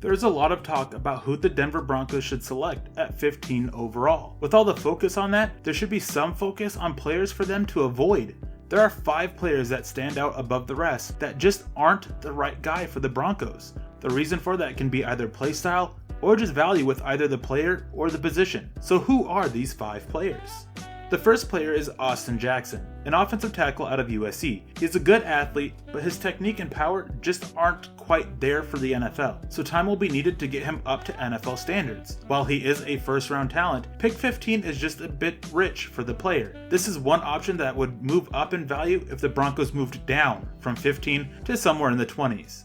There's a lot of talk about who the Denver Broncos should select at 15 overall. With all the focus on that, there should be some focus on players for them to avoid. There are 5 players that stand out above the rest that just aren't the right guy for the Broncos. The reason for that can be either play style or just value with either the player or the position. So who are these 5 players? The first player is Austin Jackson, an offensive tackle out of USC. He's a good athlete, but his technique and power just aren't quite there for the NFL, so time will be needed to get him up to NFL standards. While he is a first-round talent, pick 15 is just a bit rich for the player. This is one option that would move up in value if the Broncos moved down from 15 to somewhere in the 20s.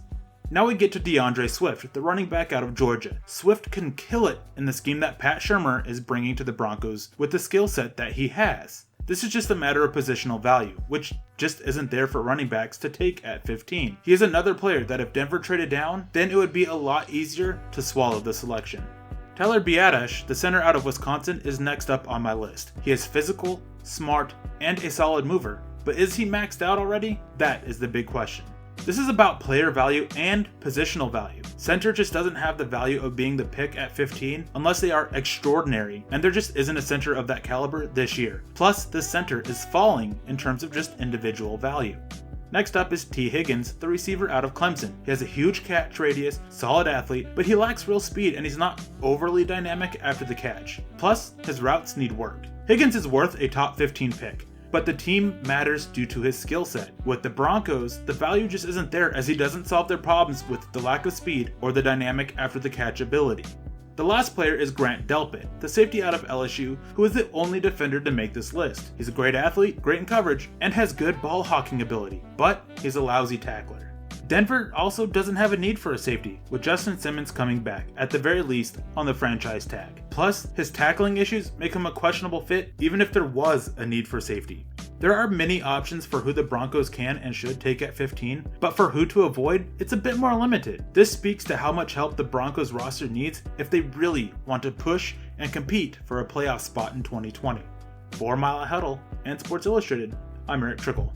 Now we get to DeAndre Swift, the running back out of Georgia. Swift can kill it in the scheme that Pat Shurmur is bringing to the Broncos with the skill set that he has. This is just a matter of positional value, which just isn't there for running backs to take at 15. He is another player that if Denver traded down, then it would be a lot easier to swallow the selection. Tyler Biadasz, the center out of Wisconsin, is next up on my list. He is physical, smart, and a solid mover, but is he maxed out already? That is the big question. This is about player value and positional value. Center just doesn't have the value of being the pick at 15 unless they are extraordinary, and there just isn't a center of that caliber this year. Plus, this center is falling in terms of just individual value. Next up is T. Higgins, the receiver out of Clemson. He has a huge catch radius, solid athlete, but he lacks real speed and he's not overly dynamic after the catch. Plus, his routes need work. Higgins is worth a top 15 pick. But the team matters due to his skill set. With the Broncos, the value just isn't there as he doesn't solve their problems with the lack of speed or the dynamic after the catch ability. The last player is Grant Delpit, the safety out of LSU, who is the only defender to make this list. He's a great athlete, great in coverage, and has good ball hawking ability, but he's a lousy tackler. Denver also doesn't have a need for a safety, with Justin Simmons coming back, at the very least, on the franchise tag. Plus, his tackling issues make him a questionable fit even if there was a need for safety. There are many options for who the Broncos can and should take at 15, but for who to avoid, it's a bit more limited. This speaks to how much help the Broncos roster needs if they really want to push and compete for a playoff spot in 2020. For Mile High Huddle and Sports Illustrated, I'm Eric Trickle.